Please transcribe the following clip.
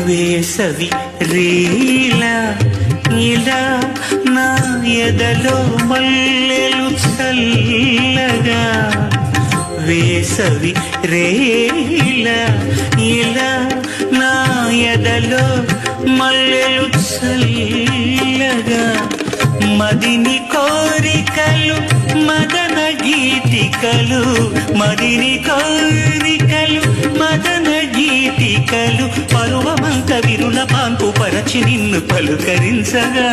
వేసవి రీలా ఇలా నా ఎదలో మల్లెలు చల్లగా వేసవి రేలా ఇలా నా ఎదలో మల్లెలు చల్లగా మదిని కోరికలు మదన గీతికలు మదిని కోరికలు మదన గీతికలు పరువమంత విరుల పాంపు పరచి నిన్ను పలుకరించగా